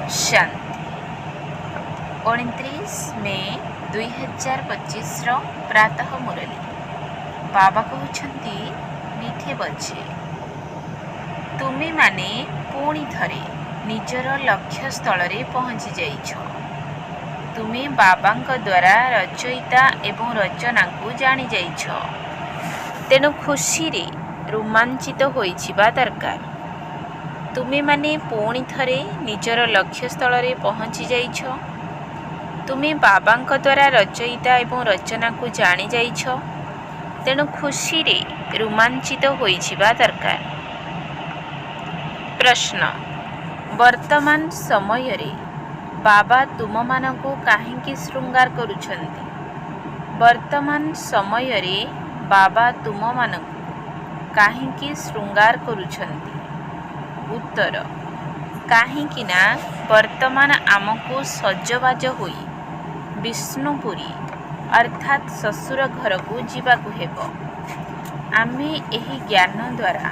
शांति 29 मे 2025 प्रातः मुरली बाबा कहते मिठे बचे तुमे माने पुणी थरे निजर लक्ष्य स्थल रे पहुँची जाइछ। तुमे बाबांक द्वारा रचयिता एवं रचना को जानी जाइछ। तेणु खुशी रे रोमांचित होइछिबा दरकार। तुमे माने पुणी थरे निजर लक्ष्य स्थल रे पहुँची जाइछ। तुमे बाबांक द्वारा रचयिता एवं रचना को जानी जाइछ। तेणु खुशी रे रोमांचित होइछिबा दरकार। प्रश्न वर्तमान समय रे बाबा तुम मानकु काहेकि श्रृंगार करुछंती? वर्तमान समय रे बाबा तुम मानकु काहेकि श्रृंगार करुछंती? उत्तर काहेकि ना वर्तमान आमको सजबाज होई विष्णुपुरी अर्थात ससुर घर को जीवाकु हेब। आमे एही ज्ञान द्वारा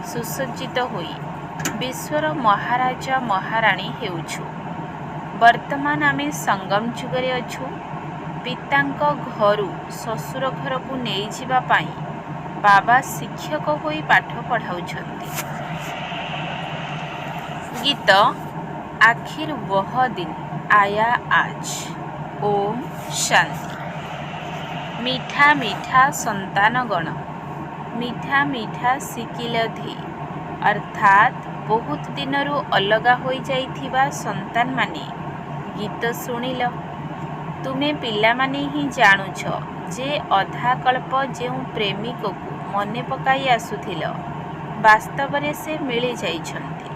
सुसज्जित होई विश्वर महाराजा महाराणी हेउछु। वर्तमान आमे संगम जुगरे अछु। पितांक घरु ससुर घर को नहीं जिबा पाई बाबा शिक्षक होई पाठ पढ़ाउछंती। गीत आखिर वह दिन आया आज। ओम शांति। मीठा मीठा संतान गण मीठा मीठा सिकिल धी अर्थात बहुत दिनरू अलगा होई जाइथिबा संतान माने गीत शुणिल। तुमे पिला माने ही जानुछ जे अधा कल्प जेउ प्रेमिक को मने पकाई आसुथिल वास्तव रे से मिली जाइछंती।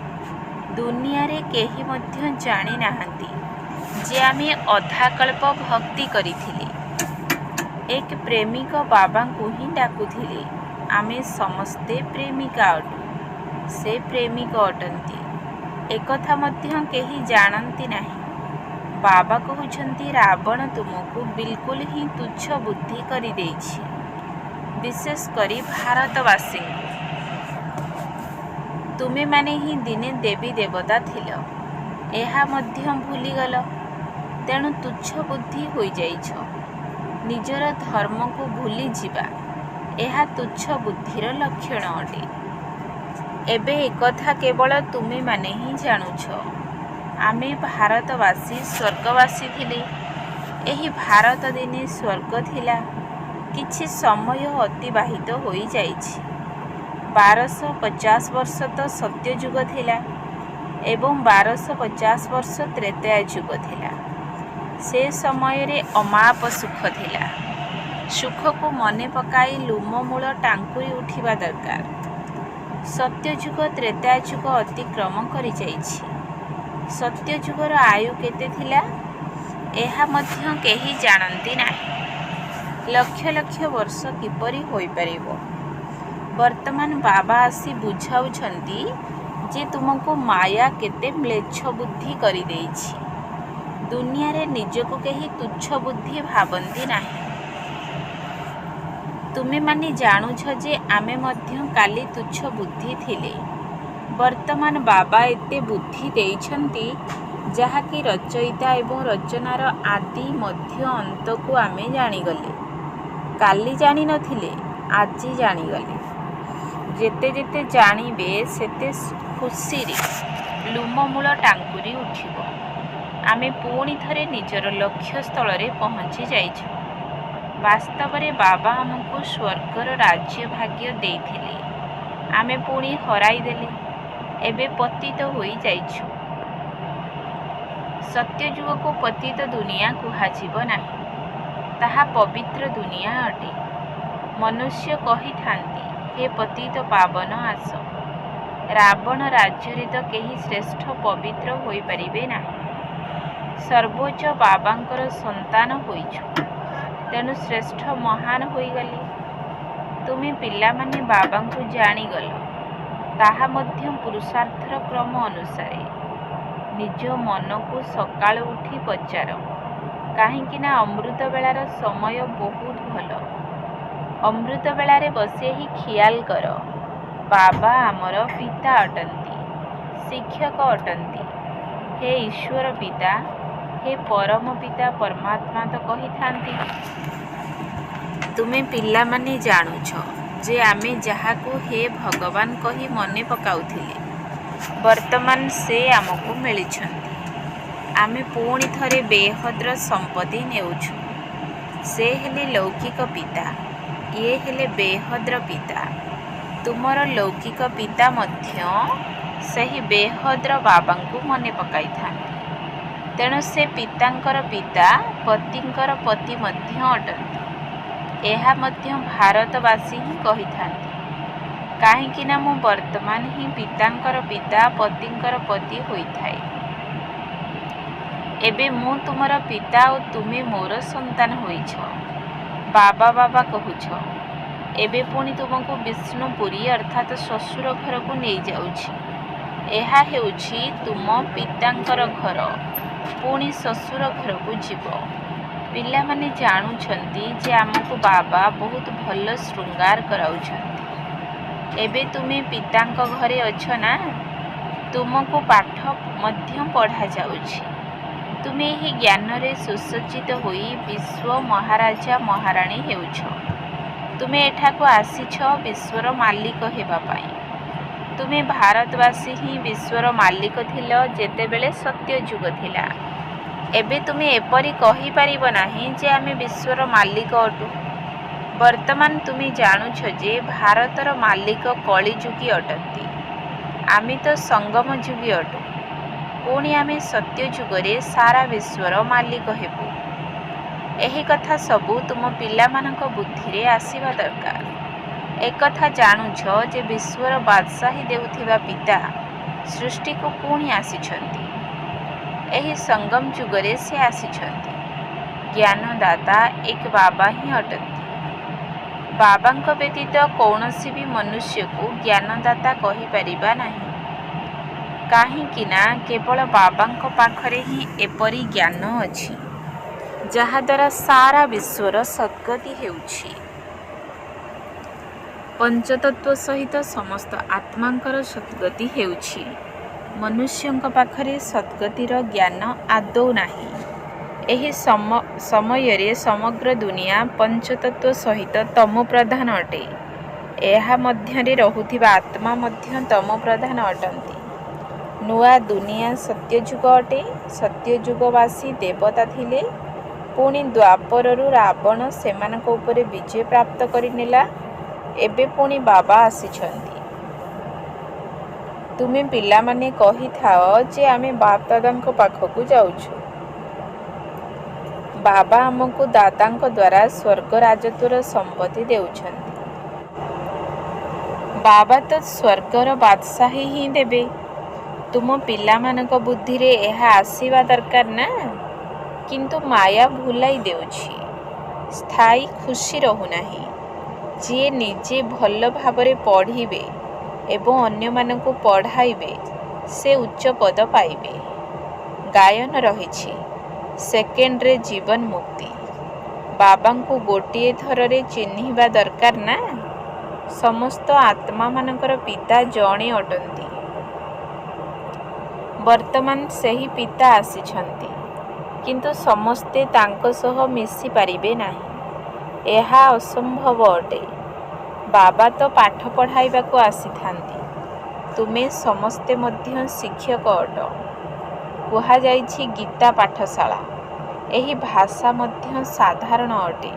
दुनिया रे केही मध्य जानी नाहंती जे आमे अधा कल्प भक्ति करिथिले। एक प्रेमिक बाबा को ही डाकुथिले। आमे समस्ते प्रेमिका अटु से प्रेमिक अटंती एकथा मध्य केही जानंती नाही। बाबा कहउछंती रावण तुमको बिल्कुल ही तुच्छ बुद्धि करि देछि, विशेष करी भारतवासी। तुमे माने ही दिने देवी देवता थिल एहा मध्य भूलीगल। तेणु तुच्छ बुद्धि होई जाइछ। निजर धर्म को भूली जिबा एहा तुच्छ बुद्धिर लक्षण अटे। एबे एकथा केवल तुमे माने ही जानुछ। आमे भारतवासी स्वर्गवासी थिले। एही भारत दिने स्वर्ग थिला। किछि समय अतिबाहित होई जाइछि। 1250 वर्ष तो सत्य युग थिला एवं 1250 वर्ष त्रेता युग थिला। से समय रे अमाप सुख थिला। सुख को मने पकाई लुम मूल टांकुरी उठिबा दरकार। सत्य युग त्रेता युग अतिक्रम करि जाइछि। सत्य युगर आयु केते थिला एहा मध्य केही जानंती नाही। लक्ष लक्ष वर्ष किपरि होई परिबो। वर्तमान बाबा आसी बुझाउछंती जे तुमको माया केते म्लेच्छ बुद्धि करि देछि। दुनिया रे निजको केही तुच्छ बुद्धि भाबंती नाही। तुमे माने जानुछ जे आमे मध्य काली तुच्छ बुद्धि थिले। वर्तमान बाबा एते बुद्धि देइछंती जहा कि रचयिता एवं रचनार आदि मध्य अंत को आमे जानिगले। काली जानि नथिले आजि जानिगले। जेते जेते जानिबे सेते खुशी रे लुम मूल टांकुरी उठिबो। आमे पुणी थरे निजर लक्ष्य स्थल रे पहुँची जाइछु। वास्तव रे बाबा हमको स्वर्गर राज्य भाग्य देइथिले। आमे पुणी हराई देले। एबे पतित होई जाइछु। सत्य युग को पतित दुनिया कुहाजिब नाही। ताहा पवित्र दुनिया अटे। मनुष्य कही थांती हे पतित पावन आस। रावण राज्य रे तो केही श्रेष्ठ पवित्र होई परिबे नाही। सर्वोच्च बाबांकर संतान होइछु। तेणु श्रेष्ठ महान होई गले। तुमे पिला माने बाबा को जानी गल। ताहा मध्य पुरुषार्थर क्रम अनुसारे निज मन को सकाळ उठी पचार काहेकि ना अमृत बेलार समय बहुत भल। अमृत बेलारे बसे ही ख्याल कर बाबा आमर पिता अटंती, शिक्षक अटंती। ହେ ଈଶ୍ୱର ପିତା, ହେ ପରମ ପିତା ପରମାତ୍ମା ତ କହିଥାନ୍ତି। ତୁମେ ପିଲାମାନେ ଜାଣୁଛ ଯେ ଆମେ ଯାହାକୁ ହେ ଭଗବାନ କହି ମନେ ପକାଉଥିଲେ, ବର୍ତ୍ତମାନ ସେ ଆମକୁ ମିଳିଛନ୍ତି। ଆମେ ପୁଣି ଥରେ ବେହଦ୍ର ସମ୍ପତ୍ତି ନେଉଛୁ। ସେ ହେଲେ ଲୌକିକ ପିତା, ଇଏ ହେଲେ ବେହଦ୍ର ପିତା। ତୁମର ଲୌକିକ ପିତା ମଧ୍ୟ ସେହି ବେହଦ୍ର ବାବାଙ୍କୁ ମନେ ପକାଇଥାନ୍ତି। ତେଣୁ ସେ ପିତାଙ୍କର ପିତା, ପତିଙ୍କର ପତି ମଧ୍ୟ ଅଟନ୍ତି। ଏହା ମଧ୍ୟ ଭାରତବାସୀ ହିଁ କହିଥାନ୍ତି, କାହିଁକିନା ମୁଁ ବର୍ତ୍ତମାନ ହିଁ ପିତାଙ୍କର ପିତା, ପତିଙ୍କର ପତି ହୋଇଥାଏ। ଏବେ ମୁଁ ତୁମର ପିତା ଓ ତୁମେ ମୋର ସନ୍ତାନ ହୋଇଛ। ବାବା ବାବା କହୁଛ। ଏବେ ପୁଣି ତୁମକୁ ବିଷ୍ଣୁପୁରୀ ଅର୍ଥାତ୍ ଶ୍ୱଶୁର ଘରକୁ ନେଇଯାଉଛି। ଏହା ହେଉଛି ତୁମ ପିତାଙ୍କର ଘର। ପୁଣି ଶ୍ୱଶୁର ଘରକୁ ଯିବ। ପିଲାମାନେ ଜାଣୁଛନ୍ତି ଯେ ଆମକୁ ବାବା ବହୁତ ଭଲ ଶୃଙ୍ଗାର କରାଉଛନ୍ତି। ଏବେ ତୁମେ ପିତାଙ୍କ ଘରେ ଅଛ ନା? ତୁମକୁ ପାଠ ମଧ୍ୟ ପଢ଼ାଯାଉଛି। ତୁମେ ଏହି ଜ୍ଞାନରେ ସୁସଜ୍ଜିତ ହୋଇ ବିଶ୍ୱ ମହାରାଜା ମହାରାଣୀ ହେଉଛ। ତୁମେ ଏଠାକୁ ଆସିଛ ବିଶ୍ୱର ମାଲିକ ହେବା ପାଇଁ। ତୁମେ ଭାରତବାସୀ ହିଁ ବିଶ୍ୱର ମାଲିକ ଥିଲ ଯେତେବେଳେ ସତ୍ୟଯୁଗ ଥିଲା। ଏବେ ତୁମେ ଏପରି କହିପାରିବ ନାହିଁ ଯେ ଆମେ ବିଶ୍ୱର ମାଲିକ ଅଟୁ। ବର୍ତ୍ତମାନ ତୁମେ ଜାଣୁଛ ଯେ ଭାରତର ମାଲିକ କଳିଯୁଗୀ ଅଟନ୍ତି। ଆମେ ତ ସଙ୍ଗମ ଯୁଗୀ ଅଟୁ। ପୁଣି ଆମେ ସତ୍ୟଯୁଗରେ ସାରା ବିଶ୍ୱର ମାଲିକ ହେବୁ। ଏହି କଥା ସବୁ ତୁମ ପିଲାମାନଙ୍କ ବୁଦ୍ଧିରେ ଆସିବା ଦରକାର। ଏକଥା ଜାଣୁଛ ଯେ ବିଶ୍ୱର ବାଦଶାହୀ ଦେଉଥିବା ପିତା ସୃଷ୍ଟିକୁ ପୁଣି ଆସିଛନ୍ତି। ଏହି ସଙ୍ଗମ ଯୁଗରେ ସେ ଆସିଛନ୍ତି। ଜ୍ଞାନଦାତା ଏକ ବାବା ହିଁ ଅଟନ୍ତି। ବାବାଙ୍କ ବ୍ୟତୀତ କୌଣସି ବି ମନୁଷ୍ୟକୁ ଜ୍ଞାନଦାତା କହିପାରିବା ନାହିଁ। କାହିଁକିନା କେବଳ ବାବାଙ୍କ ପାଖରେ ହିଁ ଏପରି ଜ୍ଞାନ ଅଛି, ଯାହାଦ୍ୱାରା ସାରା ବିଶ୍ୱର ସଦ୍ଗତି ହେଉଛି। ପଞ୍ଚତତ୍ତ୍ୱ ସହିତ ସମସ୍ତ ଆତ୍ମାଙ୍କର ସଦ୍ଗତି ହେଉଛି। ମନୁଷ୍ୟଙ୍କ ପାଖରେ ସଦ୍ଗତିର ଜ୍ଞାନ ଆଦୌ ନାହିଁ। ଏହି ସମୟରେ ସମଗ୍ର ଦୁନିଆ ପଞ୍ଚତତ୍ତ୍ୱ ସହିତ ତମୋପ୍ରଧାନ ଅଟେ। ଏହା ମଧ୍ୟରେ ରହୁଥିବା ଆତ୍ମା ମଧ୍ୟ ତମୋପ୍ରଧାନ ଅଟନ୍ତି। ନୂଆ ଦୁନିଆ ସତ୍ୟଯୁଗ ଅଟେ। ସତ୍ୟଯୁଗବାସୀ ଦେବତା ଥିଲେ। ପୁଣି ଦ୍ୱାପରରୁ ରାବଣ ସେମାନଙ୍କ ଉପରେ ବିଜୟ ପ୍ରାପ୍ତ କରିନେଲା। ଏବେ ପୁଣି ବାବା ଆସିଛନ୍ତି। ତୁମେ ପିଲାମାନେ କହିଥାଅ ଯେ ଆମେ ବାପଦାଦାଙ୍କ ପାଖକୁ ଯାଉଛୁ। ବାବା ଆମକୁ ଦାଦାଙ୍କ ଦ୍ୱାରା ସ୍ୱର୍ଗ ରାଜତ୍ୱର ସମ୍ପତ୍ତି ଦେଉଛନ୍ତି। ବାବା ତ ସ୍ୱର୍ଗର ବାଦଶାହୀ ହିଁ ଦେବେ। ତୁମ ପିଲାମାନଙ୍କ ବୁଦ୍ଧିରେ ଏହା ଆସିବା ଦରକାର ନା? କିନ୍ତୁ ମାୟା ଭୁଲାଇ ଦେଉଛି। ସ୍ଥାୟୀ ଖୁସି ରହୁନାହିଁ। ଯିଏ ନିଜେ ଭଲ ଭାବରେ ପଢ଼ିବେ ଏବଂ ଅନ୍ୟମାନଙ୍କୁ ପଢ଼ାଇବେ, ସେ ଉଚ୍ଚ ପଦ ପାଇବେ। ଗାୟନ ରହିଛି, ସେକେଣ୍ଡରେ ଜୀବନ ମୁକ୍ତି। ବାବାଙ୍କୁ ଗୋଟିଏ ଥରରେ ଚିହ୍ନିବା ଦରକାର ନା? ସମସ୍ତ ଆତ୍ମାମାନଙ୍କର ପିତା ଜଣେ ଅଟନ୍ତି। ବର୍ତ୍ତମାନ ସେହି ପିତା ଆସିଛନ୍ତି, କିନ୍ତୁ ସମସ୍ତେ ତାଙ୍କ ସହ ମିଶିପାରିବେ ନାହିଁ। ଏହା ଅସମ୍ଭବ ଅଟେ। ବାବା ତ ପାଠ ପଢ଼ାଇବାକୁ ଆସିଥାନ୍ତି। ତୁମେ ସମସ୍ତେ ମଧ୍ୟ ଶିକ୍ଷକ ଅଟ। କୁହାଯାଇଛି ଗୀତା ପାଠଶାଳା। ଏହି ଭାଷା ମଧ୍ୟ ସାଧାରଣ ଅଟେ।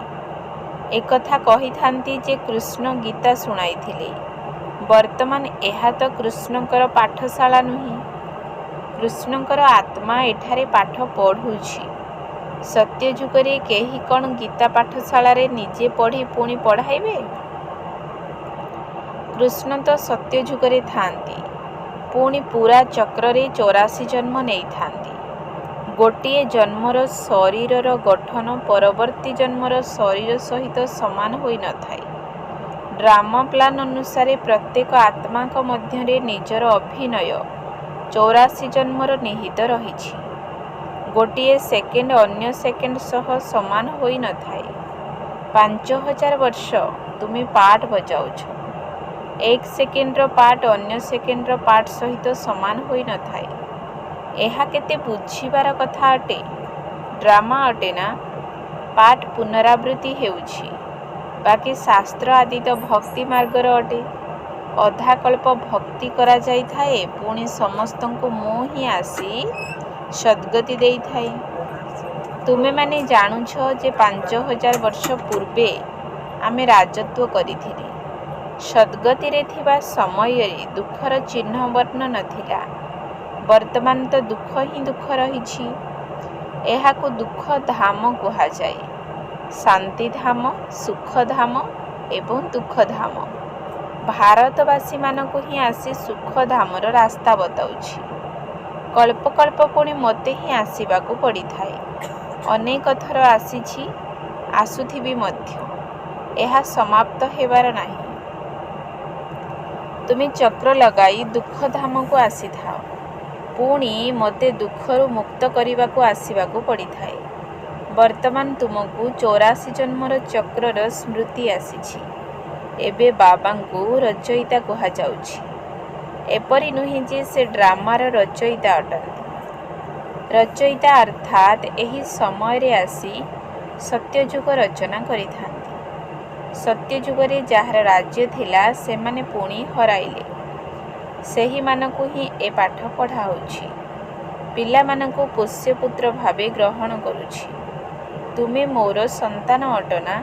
ଏକଥା କହିଥାନ୍ତି ଯେ କୃଷ୍ଣ ଗୀତା ଶୁଣାଇଥିଲେ। ବର୍ତ୍ତମାନ ଏହା ତ କୃଷ୍ଣଙ୍କର ପାଠଶାଳା ନୁହେଁ। କୃଷ୍ଣଙ୍କର ଆତ୍ମା ଏଠାରେ ପାଠ ପଢ଼ୁଛି। ସତ୍ୟଯୁଗରେ କେହି କ'ଣ ଗୀତା ପାଠଶାଳାରେ ନିଜେ ପଢ଼ି ପୁଣି ପଢ଼ାଇବେ? କୃଷ୍ଣ ତ ସତ୍ୟଯୁଗରେ ଥାଆନ୍ତି। ପୁଣି ପୂରା ଚକ୍ରରେ 84 ଜନ୍ମ ନେଇଥାନ୍ତି। ଗୋଟିଏ ଜନ୍ମର ଶରୀରର ଗଠନ ପରବର୍ତ୍ତୀ ଜନ୍ମର ଶରୀର ସହିତ ସମାନ ହୋଇନଥାଏ। ଡ୍ରାମା ପ୍ଲାନ୍ ଅନୁସାରେ ପ୍ରତ୍ୟେକ ଆତ୍ମାଙ୍କ ମଧ୍ୟରେ ନିଜର ଅଭିନୟ 84 ଜନ୍ମର ନିହିତ ରହିଛି। ଗୋଟିଏ ସେକେଣ୍ଡ ଅନ୍ୟ ସେକେଣ୍ଡ ସହ ସମାନ ହୋଇନଥାଏ। 5000 ବର୍ଷ ତୁମେ ପାର୍ଟ ବଜାଉଛ। ଏକ ସେକେଣ୍ଡର ପାର୍ଟ ଅନ୍ୟ ସେକେଣ୍ଡର ପାର୍ଟ ସହିତ ସମାନ ହୋଇନଥାଏ। ଏହା କେତେ ବୁଝିବାର କଥା ଅଟେ। ଡ୍ରାମା ଅଟେ ନା? ପାଠ ପୁନରାବୃତ୍ତି ହେଉଛି। ବାକି ଶାସ୍ତ୍ର ଆଦି ତ ଭକ୍ତି ମାର୍ଗର ଅଟେ। ଅଧାକଳ୍ପ ଭକ୍ତି କରାଯାଇଥାଏ, ପୁଣି ସମସ୍ତଙ୍କୁ ମୁଁ ହିଁ ଆସି ସଦ୍ଗତି ଦେଇଥାଏ। ତୁମେମାନେ ଜାଣୁଛ ଯେ 5000 ବର୍ଷ ପୂର୍ବେ ଆମେ ରାଜତ୍ୱ କରିଥିଲେ। ସଦ୍ଗତିରେ ଥିବା ସମୟରେ ଦୁଃଖର ଚିହ୍ନ ବର୍ଣ୍ଣ ନଥିଲା। ବର୍ତ୍ତମାନ ତ ଦୁଃଖ ହିଁ ଦୁଃଖ ରହିଛି। ଏହାକୁ ଦୁଃଖ ଧାମ କୁହାଯାଏ। ଶାନ୍ତିଧାମ, ସୁଖଧାମ ଏବଂ ଦୁଃଖଧାମ। ଭାରତବାସୀମାନଙ୍କୁ ହିଁ ଆସି ସୁଖଧାମର ରାସ୍ତା ବତାଉଛି। କଳ୍ପ କଳ୍ପ ପୁଣି ମୋତେ ହିଁ ଆସିବାକୁ ପଡ଼ିଥାଏ। ଅନେକ ଥର ଆସିଛି, ଆସୁଥିବି ମଧ୍ୟ। ଏହା ସମାପ୍ତ ହେବାର ନାହିଁ। ତୁମେ ଚକ୍ର ଲଗାଇ ଦୁଃଖଧାମକୁ ଆସିଥାଅ, ପୁଣି ମୋତେ ଦୁଃଖରୁ ମୁକ୍ତ କରିବାକୁ ଆସିବାକୁ ପଡ଼ିଥାଏ। ବର୍ତ୍ତମାନ ତୁମକୁ 84 ଜନ୍ମର ଚକ୍ରର ସ୍ମୃତି ଆସିଛି। ଏବେ ବାବାଙ୍କୁ ରଚୟିତା କୁହାଯାଉଛି। ଏପରି ନୁହେଁ ଯେ ସେ ଡ୍ରାମାର ରଚୟିତା ଅଟନ୍ତି। ରଚୟିତା ଅର୍ଥାତ୍ ଏହି ସମୟରେ ଆସି ସତ୍ୟଯୁଗ ରଚନା କରିଥାନ୍ତି। ସତ୍ୟଯୁଗରେ ଯାହାର ରାଜ୍ୟ ଥିଲା ସେମାନେ ପୁଣି ହରାଇଲେ। ସେହିମାନଙ୍କୁ ହିଁ ଏ ପାଠ ପଢ଼ାଉଛି। ପିଲାମାନଙ୍କୁ ପୋଷ୍ୟପୁତ୍ର ଭାବେ ଗ୍ରହଣ କରୁଛି। ତୁମେ ମୋର ସନ୍ତାନ ଅଟ ନା?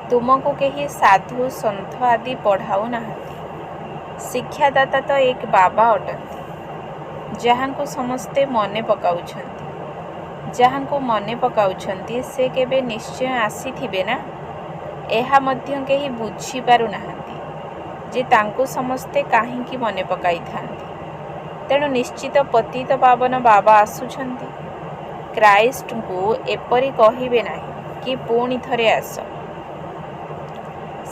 ତୁମକୁ କେହି ସାଧୁ ସନ୍ଥ ଆଦି ପଢ଼ାଉ ନାହାନ୍ତି। ଶିକ୍ଷାଦାତା ତ ଏକ ବାବା ଅଟନ୍ତି, ଯାହାଙ୍କୁ ସମସ୍ତେ ମନେ ପକାଉଛନ୍ତି। ଯାହାଙ୍କୁ ମନେ ପକାଉଛନ୍ତି ସେ କେବେ ନିଶ୍ଚୟ ଆସିଥିବେ ନା? ଏହା ମଧ୍ୟ କେହି ବୁଝିପାରୁନାହାନ୍ତି ଯେ ତାଙ୍କୁ ସମସ୍ତେ କାହିଁକି ମନେ ପକାଇଥାନ୍ତି। ତେଣୁ ନିଶ୍ଚିତ ପତିତ ପାବନ ବାବା ଆସୁଛନ୍ତି। କ୍ରାଇଷ୍ଟଙ୍କୁ ଏପରି କହିବେ ନାହିଁ କି ପୁଣି ଥରେ ଆସ।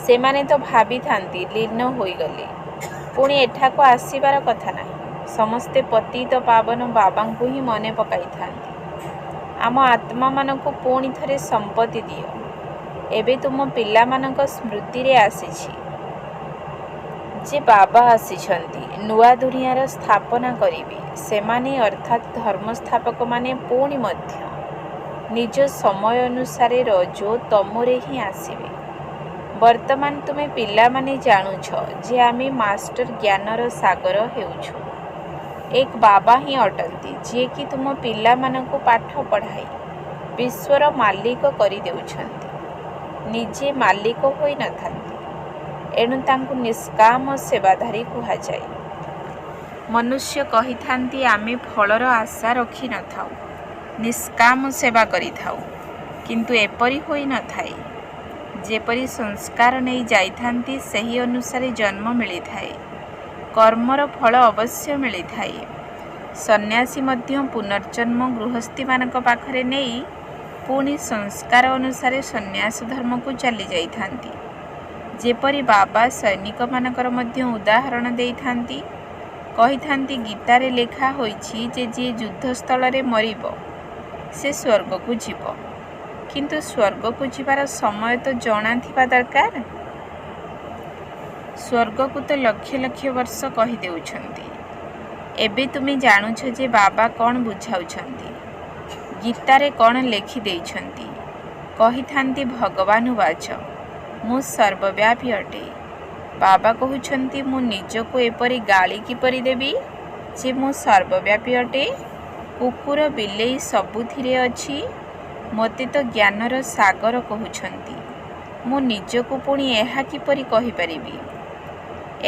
ସେମାନେ ତ ଭାବିଥାନ୍ତି ଲୀନ ହୋଇଗଲେ, ପୁଣି ଏଠାକୁ ଆସିବାର କଥା ନାହିଁ। ସମସ୍ତେ ପତିତ ପାବନ ବାବାଙ୍କୁ ହିଁ ମନେ ପକାଇଥାନ୍ତି। ଆମ ଆତ୍ମାମାନଙ୍କୁ ପୁଣି ଥରେ ସମ୍ପତ୍ତି ଦିଅ। ଏବେ ତୁମ ପିଲାମାନଙ୍କ ସ୍ମୃତିରେ ଆସିଛି ଯେ ବାବା ଆସିଛନ୍ତି, ନୂଆ ଦୁନିଆର ସ୍ଥାପନା କରିବେ। ସେମାନେ ଅର୍ଥାତ୍ ଧର୍ମସ୍ଥାପକମାନେ ପୁଣି ମଧ୍ୟ ନିଜ ସମୟ ଅନୁସାରେ ରଜୋ ତମୋରେ ହିଁ ଆସିବେ। ବର୍ତ୍ତମାନ ତୁମେ ପିଲାମାନେ ଜାଣୁଛ ଯେ ଆମେ ମାଷ୍ଟର ଜ୍ଞାନର ସାଗର ହେଉଛୁ। ଏକ ବାବା ହିଁ ଅଟନ୍ତି, ଯିଏକି ତୁମ ପିଲାମାନଙ୍କୁ ପାଠ ପଢ଼ାଇ ବିଶ୍ୱର ମାଲିକ କରିଦେଉଛନ୍ତି। ନିଜେ ମାଲିକ ହୋଇନଥାନ୍ତି। ଏଣୁ ତାଙ୍କୁ ନିଷ୍କାମ ସେବାଧାରୀ କୁହାଯାଏ। ମନୁଷ୍ୟ କହିଥାନ୍ତି ଆମେ ଫଳର ଆଶା ରଖିନଥାଉ, ନିଷ୍କାମ ସେବା କରିଥାଉ। କିନ୍ତୁ ଏପରି ହୋଇନଥାଏ। ଯେପରି ସଂସ୍କାର ନେଇ ଯାଇଥାନ୍ତି ସେହି ଅନୁସାରେ ଜନ୍ମ ମିଳିଥାଏ। କର୍ମର ଫଳ ଅବଶ୍ୟ ମିଳିଥାଏ। ସନ୍ନ୍ୟାସୀ ମଧ୍ୟ ପୁନର୍ଜନ୍ମ ଗୃହସ୍ଥୀମାନଙ୍କ ପାଖରେ ନେଇ ପୁଣି ସଂସ୍କାର ଅନୁସାରେ ସନ୍ନ୍ୟାସ ଧର୍ମକୁ ଚାଲି ଯାଇଥାନ୍ତି। ଯେପରି ବାବା ସୈନିକମାନଙ୍କର ମଧ୍ୟ ଉଦାହରଣ ଦେଇଥାନ୍ତି। କହିଥାନ୍ତି ଗୀତାରେ ଲେଖା ହୋଇଛି ଯେ ଯିଏ ଯୁଦ୍ଧସ୍ଥଳରେ ମରିବ ସେ ସ୍ୱର୍ଗକୁ ଯିବ। କିନ୍ତୁ ସ୍ୱର୍ଗକୁ ଯିବାର ସମୟ ତ ଜଣାଥିବା ଦରକାର। ସ୍ୱର୍ଗକୁ ତ ଲକ୍ଷ ଲକ୍ଷ ବର୍ଷ କହିଦେଉଛନ୍ତି। ଏବେ ତୁମେ ଜାଣୁଛ ଯେ ବାବା କ'ଣ ବୁଝାଉଛନ୍ତି, ଗୀତାରେ କ'ଣ ଲେଖିଦେଇଛନ୍ତି। କହିଥାନ୍ତି ଭଗବାନ ବାଚ ମୁଁ ସର୍ବବ୍ୟାପୀ ଅଟେ। ବାବା କହୁଛନ୍ତି ମୁଁ ନିଜକୁ ଏପରି ଗାଳି କିପରି ଦେବି ଯେ ମୁଁ ସର୍ବବ୍ୟାପୀ ଅଟେ। କୁକୁର ବିଲେଇ ସବୁଥିରେ ଅଛି। ମୋତେ ତ ଜ୍ଞାନର ସାଗର କହୁଛନ୍ତି। ମୁଁ ନିଜକୁ ପୁଣି ଏହା କିପରି କହିପାରିବି?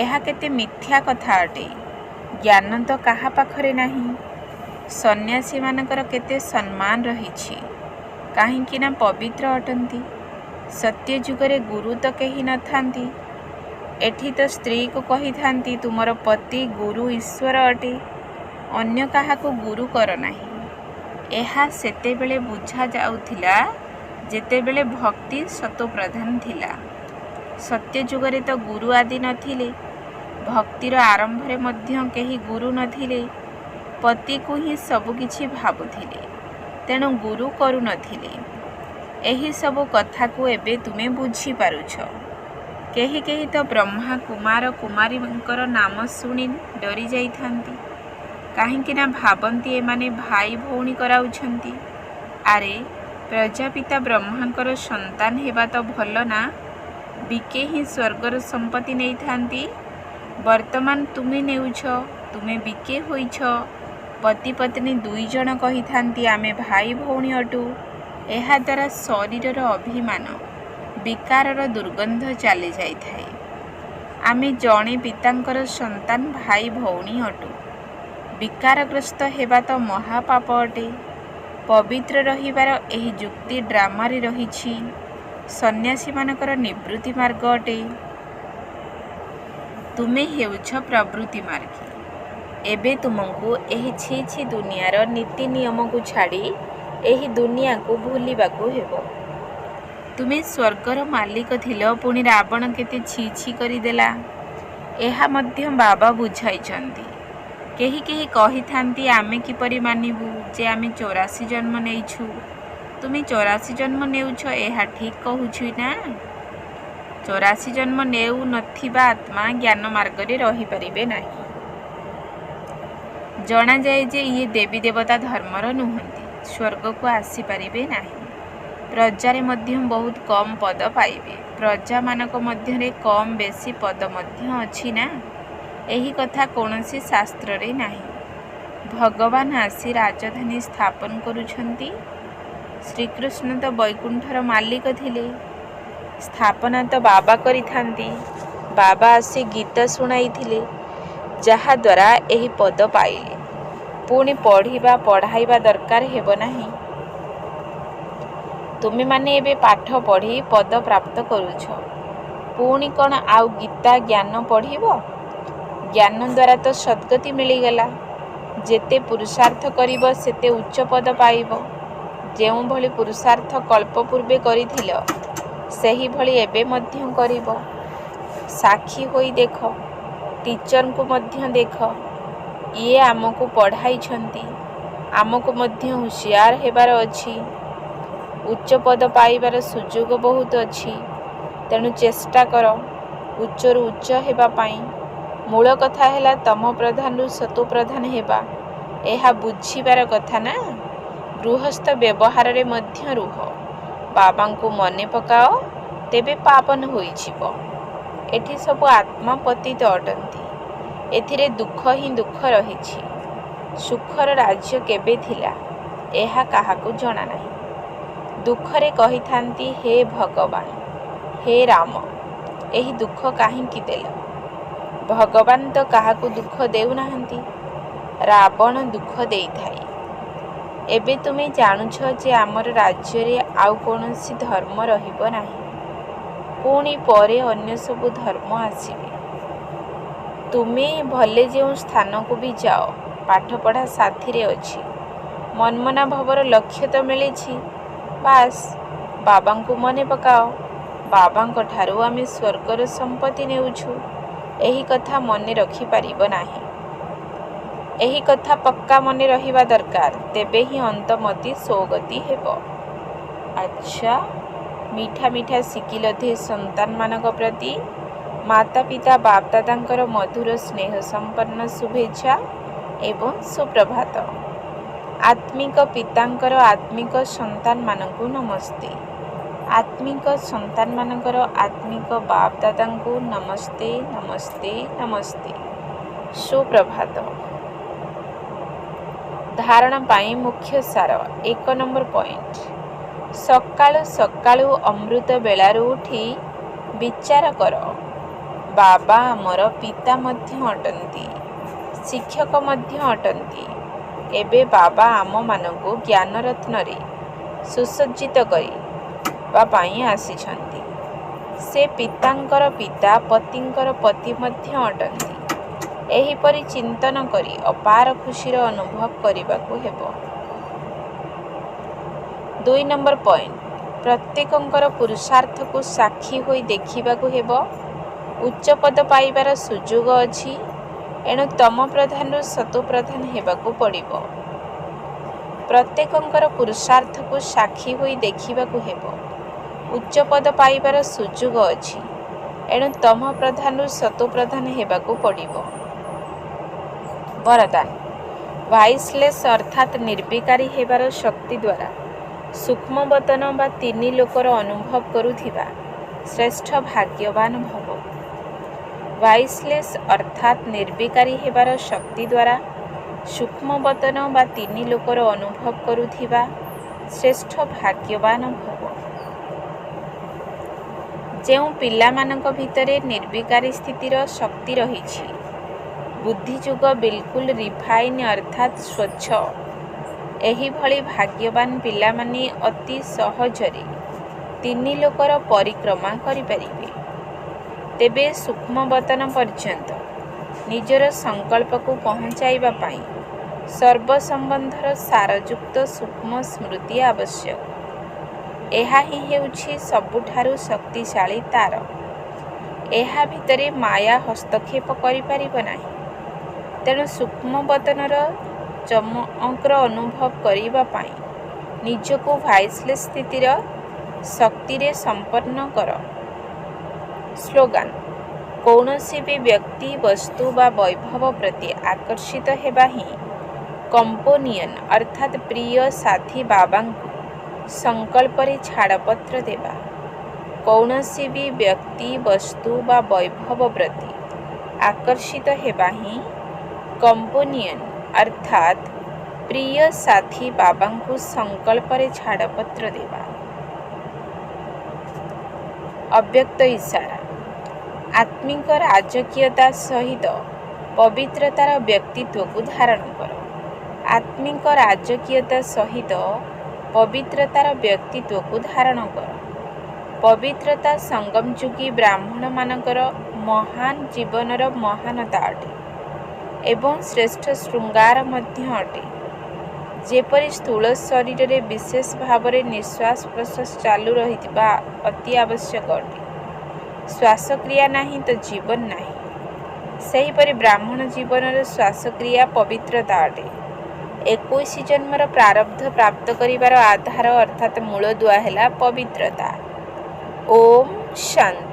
ଏହା କେତେ ମିଥ୍ୟା କଥା ଅଟେ। ଜ୍ଞାନ ତ କାହା ପାଖରେ ନାହିଁ। ସନ୍ନ୍ୟାସୀମାନଙ୍କର କେତେ ସମ୍ମାନ ରହିଛି, କାହିଁକି ନା ପବିତ୍ର ଅଟନ୍ତି। ସତ୍ୟ ଯୁଗରେ ଗୁରୁ ତ କେହି ନଥାନ୍ତି। ଏଠି ତ ସ୍ତ୍ରୀକୁ କହିଥାନ୍ତି ତୁମର ପତି ଗୁରୁ ଈଶ୍ୱର ଅଟେ, ଅନ୍ୟ କାହାକୁ ଗୁରୁ କର ନାହିଁ। ଏହା ସେତେବେଳେ ବୁଝାଯାଉଥିଲା ଯେତେବେଳେ ଭକ୍ତି ସତୋପ୍ରଧାନ ଥିଲା। ସତ୍ୟ ଯୁଗରେ ତ ଗୁରୁ ଆଦି ନଥିଲେ। ଭକ୍ତିର ଆରମ୍ଭରେ ମଧ୍ୟ କେହି ଗୁରୁ ନଥିଲେ। ପତିକୁ ହିଁ ସବୁକିଛି ଭାବୁଥିଲେ, ତେଣୁ ଗୁରୁ କରୁନଥିଲେ। ଏହି ସବୁ କଥାକୁ ଏବେ ତୁମେ ବୁଝିପାରୁଛ। କେହି କେହି ତ ବ୍ରହ୍ମା କୁମାର କୁମାରୀଙ୍କର ନାମ ଶୁଣି ଡରି ଯାଇଥାନ୍ତି, କାହିଁକି ନା ଭାବନ୍ତି ଏମାନେ ଭାଇ ଭଉଣୀ କରାଉଛନ୍ତି। ଆରେ ପ୍ରଜାପିତା ବ୍ରହ୍ମାଙ୍କର ସନ୍ତାନ ହେବା ତ ଭଲ ନା, ବିକେ ହିଁ ସ୍ୱର୍ଗର ସମ୍ପତ୍ତି ନେଇଥାନ୍ତି। ବର୍ତ୍ତମାନ ତୁମେ ନେଉଛ, ତୁମେ ବିକେ ହୋଇଛ। ପତି ପତ୍ନୀ ଦୁଇ ଜଣ କହିଥାନ୍ତି ଆମେ ଭାଇ ଭଉଣୀ ଅଟୁ। ଏହାଦ୍ୱାରା ଶରୀରର ଅଭିମାନ ବିକାରର ଦୁର୍ଗନ୍ଧ ଚାଲି ଯାଇଥାଏ। ଆମେ ଜଣେ ପିତାଙ୍କର ସନ୍ତାନ ଭାଇ ଭଉଣୀ ଅଟୁ। ବିକାରଗ୍ରସ୍ତ ହେବା ତ ମହାପାପ ଅଟେ। ପବିତ୍ର ରହିବାର ଏହି ଯୁକ୍ତି ଡ୍ରାମାରେ ରହିଛି। ସନ୍ନ୍ୟାସୀମାନଙ୍କର ନିବୃତ୍ତି ମାର୍ଗ ଅଟେ। ତୁମେ ହେଉଛ ପ୍ରବୃତ୍ତି ମାର୍ଗୀ। ଏବେ ତୁମକୁ ଏହି ଛି ଛି ଦୁନିଆର ନୀତି ନିୟମକୁ ଛାଡ଼ି ଏହି ଦୁନିଆକୁ ଭୁଲିବାକୁ ହେବ। ତୁମେ ସ୍ୱର୍ଗର ମାଲିକ ଥିଲ, ପୁଣି ରାବଣ କେତେ ଛି ଛି କରିଦେଲା, ଏହା ମଧ୍ୟ ବାବା ବୁଝାଇଛନ୍ତି। କେହି କେହି କହିଥାନ୍ତି ଆମେ କିପରି ମାନିବୁ ଯେ ଆମେ 84 ଜନ୍ମ ନେଇଛୁ। ତୁମେ 84 ଜନ୍ମ ନେଉଛ, ଏହା ଠିକ୍ କହୁଛି ନା? 84 ଜନ୍ମ ନେଉ ନଥିବା ଆତ୍ମା ଜ୍ଞାନ ମାର୍ଗରେ ରହିପାରିବେ ନାହିଁ। ଜଣାଯାଏ ଯେ ଇଏ ଦେବୀ ଦେବତା ଧର୍ମର ନୁହନ୍ତି, ସ୍ୱର୍ଗକୁ ଆସିପାରିବେ ନାହିଁ। ପ୍ରଜାରେ ମଧ୍ୟ ବହୁତ କମ୍ ପଦ ପାଇବେ। ପ୍ରଜାମାନଙ୍କ ମଧ୍ୟରେ କମ୍ ବେଶୀ ପଦ ମଧ୍ୟ ଅଛି ନା? ଏହି କଥା କୌଣସି ଶାସ୍ତ୍ରରେ ନାହିଁ। ଭଗବାନ ଆସି ରାଜଧାନୀ ସ୍ଥାପନ କରୁଛନ୍ତି। ଶ୍ରୀକୃଷ୍ଣ ତ ବୈକୁଣ୍ଠର ମାଲିକ ଥିଲେ। ସ୍ଥାପନା ତ ବାବା କରିଥାନ୍ତି। ବାବା ଆସି ଗୀତ ଶୁଣାଇଥିଲେ, ଯାହାଦ୍ୱାରା ଏହି ପଦ ପାଇଲେ। ପୁଣି ପଢ଼ିବା ପଢ଼ାଇବା ଦରକାର ହେବ ନାହିଁ। ତୁମେମାନେ ଏବେ ପାଠ ପଢ଼ି ପଦ ପ୍ରାପ୍ତ କରୁଛ, ପୁଣି କ'ଣ ଆଉ ଗୀତା ଜ୍ଞାନ ପଢ଼ିବ? ଜ୍ଞାନ ଦ୍ୱାରା ତ ସଦ୍ଗତି ମିଳିଗଲା। ଯେତେ ପୁରୁଷାର୍ଥ କରିବ ସେତେ ଉଚ୍ଚ ପଦ ପାଇବ। ଯେଉଁଭଳି ପୁରୁଷାର୍ଥ କଳ୍ପ ପୂର୍ବେ କରିଥିଲ, ସେହିଭଳି ଏବେ ମଧ୍ୟ କରିବ। ସାକ୍ଷୀ ହୋଇ ଦେଖ, ଟିଚରଙ୍କୁ ମଧ୍ୟ ଦେଖ। ଇଏ ଆମକୁ ପଢ଼ାଇଛନ୍ତି, ଆମକୁ ମଧ୍ୟ ହୁସିଆର ହେବାର ଅଛି। ଉଚ୍ଚ ପଦ ପାଇବାର ସୁଯୋଗ ବହୁତ ଅଛି। ତେଣୁ ଚେଷ୍ଟା କର ଉଚ୍ଚରୁ ଉଚ୍ଚ ହେବା ପାଇଁ। ମୂଳ କଥା ହେଲା ତମ ପ୍ରଧାନରୁ ସତୋ ପ୍ରଧାନ ହେବା। ଏହା ବୁଝିବାର କଥା ନା? ଗୃହସ୍ଥ ବ୍ୟବହାରରେ ମଧ୍ୟ ରୁହ। ବାବାଙ୍କୁ ମନେ ପକାଅ, ତେବେ ପାବନ ହୋଇଯିବ। ଏଠି ସବୁ ଆତ୍ମା ପତିତ ଅଟନ୍ତି। ଏଥିରେ ଦୁଃଖ ହିଁ ଦୁଃଖ ରହିଛି। ସୁଖର ରାଜ୍ୟ କେବେ ଥିଲା, ଏହା କାହାକୁ ଜଣା ନାହିଁ। ଦୁଃଖରେ କହିଥାନ୍ତି ହେ ଭଗବାନ, ହେ ରାମ, ଏହି ଦୁଃଖ କାହିଁକି ଦେଲ? ଭଗବାନ ତ କାହାକୁ ଦୁଃଖ ଦେଉନାହାନ୍ତି, ରାବଣ ଦୁଃଖ ଦେଇଥାଏ। ଏବେ ତୁମେ ଜାଣୁଛ ଯେ ଆମର ରାଜ୍ୟରେ ଆଉ କୌଣସି ଧର୍ମ ରହିବ ନାହିଁ। ପୁଣି ପରେ ଅନ୍ୟ ସବୁ ଧର୍ମ ଆସିବେ। ତୁମେ ଭଲେ ଯେଉଁ ସ୍ଥାନକୁ ବି ଯାଅ, ପାଠପଢ଼ା ସାଥିରେ ଅଛି। ମନ୍ମନା ଭବର ଲକ୍ଷ୍ୟ ତ ମିଳିଛି। ବାସ୍, ବାବାଙ୍କୁ ମନେ ପକାଅ। ବାବାଙ୍କ ଠାରୁ ଆମେ ସ୍ୱର୍ଗର ସମ୍ପତ୍ତି ନେଉଛୁ, ଏହି କଥା ମନେ ରଖିପାରିବ ନାହିଁ। ଏହି କଥା ପକ୍କା ମନେ ରହିବା ଦରକାର, ତେବେ ହିଁ ଅନ୍ତମତି ସୋଗତି ହେବ। ଆଚ୍ଛା, ମିଠା ମିଠା ଶିକିଲଧି ସନ୍ତାନମାନଙ୍କ ପ୍ରତି ମାତା ପିତା ବାପଦାଦାଙ୍କର ମଧୁର ସ୍ନେହ ସମ୍ପନ୍ନ ଶୁଭେଚ୍ଛା ଏବଂ ସୁପ୍ରଭାତ। ଆତ୍ମିକ ପିତାଙ୍କର ଆତ୍ମିକ ସନ୍ତାନମାନଙ୍କୁ ନମସ୍ତେ। ଆତ୍ମିକ ସନ୍ତାନମାନଙ୍କର ଆତ୍ମିକ ବାପଦାଦାଙ୍କୁ ନମସ୍ତେ ନମସ୍ତେ ନମସ୍ତେ। ସୁପ୍ରଭାତ। ଧାରଣା ପାଇଁ ମୁଖ୍ୟ ସାର। 1 ନମ୍ବର ପଏଣ୍ଟ। ସକାଳୁ ସକାଳୁ ଅମୃତ ବେଳାରୁ ଉଠି ବିଚାର କର। ବାବା ଆମର ପିତା ମଧ୍ୟ ଅଟନ୍ତି, ଶିକ୍ଷକ ମଧ୍ୟ ଅଟନ୍ତି। ଏବେ ବାବା ଆମମାନଙ୍କୁ ଜ୍ଞାନରତ୍ନରେ ସୁସଜ୍ଜିତ କରିବା ପାଇଁ ଆସିଛନ୍ତି। ସେ ପିତାଙ୍କର ପିତା, ପତିଙ୍କର ପତି ମଧ୍ୟ ଅଟନ୍ତି। ଏହିପରି ଚିନ୍ତନ କରି ଅପାର ଖୁସିର ଅନୁଭବ କରିବାକୁ ହେବ। 2 ନମ୍ବର ପଏଣ୍ଟ। ପ୍ରତ୍ୟେକଙ୍କର ପୁରୁଷାର୍ଥକୁ ସାକ୍ଷୀ ହୋଇ ଦେଖିବାକୁ ହେବ। ଉଚ୍ଚ ପଦ ପାଇବାର ସୁଯୋଗ ଅଛି, ଏଣୁ ତମ ପ୍ରଧାନରୁ ସତୋ ପ୍ରଧାନ ହେବାକୁ ପଡ଼ିବ। ପ୍ରତ୍ୟେକଙ୍କର ପୁରୁଷାର୍ଥକୁ ସାକ୍ଷୀ ହୋଇ ଦେଖିବାକୁ ହେବ। ଉଚ୍ଚ ପଦ ପାଇବାର ସୁଯୋଗ ଅଛି, ଏଣୁ ତମ ପ୍ରଧାନରୁ ସତୋ ପ୍ରଧାନ ହେବାକୁ ପଡ଼ିବ। ବରଦାନ। ଭାଇସଲେସ୍ ଅର୍ଥାତ୍ ନିର୍ବିକାରୀ ହେବାର ଶକ୍ତି ଦ୍ୱାରା ସୂକ୍ଷ୍ମବତନ ବା ତିନି ଲୋକର ଅନୁଭବ କରୁଥିବା ଶ୍ରେଷ୍ଠ ଭାଗ୍ୟବାନ ଭବ। ଭାଇସଲେସ୍ ଅର୍ଥାତ୍ ନିର୍ବିକାରୀ ହେବାର ଶକ୍ତି ଦ୍ୱାରା ସୂକ୍ଷ୍ମବତନ ବା ତିନି ଲୋକର ଅନୁଭବ କରୁଥିବା ଶ୍ରେଷ୍ଠ ଭାଗ୍ୟବାନ ଭବ। ଯେଉଁ ପିଲାମାନଙ୍କ ଭିତରେ ନିର୍ବିକାରୀ ସ୍ଥିତିର ଶକ୍ତି ରହିଛି, ବୁଦ୍ଧିଯୁଗ ବିଲକୁଲ ରିଫାଇନ୍ ଅର୍ଥାତ୍ ସ୍ୱଚ୍ଛ, ଏହିଭଳି ଭାଗ୍ୟବାନ ପିଲାମାନେ ଅତି ସହଜରେ ତିନି ଲୋକର ପରିକ୍ରମା କରିପାରିବେ। ତେବେ ସୂକ୍ଷ୍ମବତନ ପର୍ଯ୍ୟନ୍ତ ନିଜର ସଂକଳ୍ପକୁ ପହଞ୍ଚାଇବା ପାଇଁ ସର୍ବସମ୍ବନ୍ଧର ସାରଯୁକ୍ତ ସୂକ୍ଷ୍ମ ସ୍ମୃତି ଆବଶ୍ୟକ। ଏହା ହିଁ ହେଉଛି ସବୁଠାରୁ ଶକ୍ତିଶାଳୀ ତାର। ଏହା ଭିତରେ ମାୟା ହସ୍ତକ୍ଷେପ କରିପାରିବ ନାହିଁ। ତେଣୁ ସୂକ୍ଷ୍ମବତନର ଚମକର ଅନୁଭବ କରିବା ପାଇଁ ନିଜକୁ ଭାଇସଲେସ୍ ସ୍ଥିତିର ଶକ୍ତିରେ ସମ୍ପନ୍ନ କର। ସ୍ଲୋଗାନ: କୌଣସି ବି ବ୍ୟକ୍ତି, ବସ୍ତୁ ବା ବୈଭବ ପ୍ରତି ଆକର୍ଷିତ ହେବା ହିଁ କମ୍ପୋନିୟନ ଅର୍ଥାତ୍ ପ୍ରିୟ ସାଥୀ ବାବାଙ୍କୁ ସଂକଳ୍ପରେ ଛାଡ଼ପତ୍ର ଦେବା। କୌଣସି ବି ବ୍ୟକ୍ତି, ବସ୍ତୁ ବା ବୈଭବ ପ୍ରତି ଆକର୍ଷିତ ହେବା ହିଁ କମ୍ପୋନିୟନ ଅର୍ଥାତ୍ ପ୍ରିୟ ସାଥୀ ବାବାଙ୍କୁ ସଂକଳ୍ପରେ ଛାଡ଼ପତ୍ର ଦେବା। ଅବ୍ୟକ୍ତ ଇଶାରା: ଆତ୍ମିକ ରାଜକୀୟତା ସହିତ ପବିତ୍ରତାର ବ୍ୟକ୍ତିତ୍ୱକୁ ଧାରଣ କର। ଆତ୍ମିକ ରାଜକୀୟତା ସହିତ ପବିତ୍ରତାର ବ୍ୟକ୍ତିତ୍ୱକୁ ଧାରଣ କର। ପବିତ୍ରତା ସଙ୍ଗମଯୁଗୀ ବ୍ରାହ୍ମଣମାନଙ୍କର ମହାନ ଜୀବନର ମହାନତା ଅଟେ ଏବଂ ଶ୍ରେଷ୍ଠ ଶୃଙ୍ଗାର ମଧ୍ୟ ଅଟେ। ଯେପରି ସ୍ଥୂଳ ଶରୀରରେ ବିଶେଷ ଭାବରେ ନିଶ୍ୱାସ ପ୍ରଶ୍ୱାସ ଚାଲୁ ରହିଥିବା ଅତି ଆବଶ୍ୟକ ଅଟେ, ଶ୍ୱାସକ୍ରିୟା ନାହିଁ ତ ଜୀବନ ନାହିଁ, ସେହିପରି ବ୍ରାହ୍ମଣ ଜୀବନର ଶ୍ୱାସକ୍ରିୟା ପବିତ୍ରତା ଅଟେ। 21 ଜନ୍ମର ପ୍ରାରବ୍ଧ ପ୍ରାପ୍ତ କରିବାର ଆଧାର ଅର୍ଥାତ୍ ମୂଳଦୁଆ ହେଲା ପବିତ୍ରତା। ଓମ୍ ଶାନ୍ତି।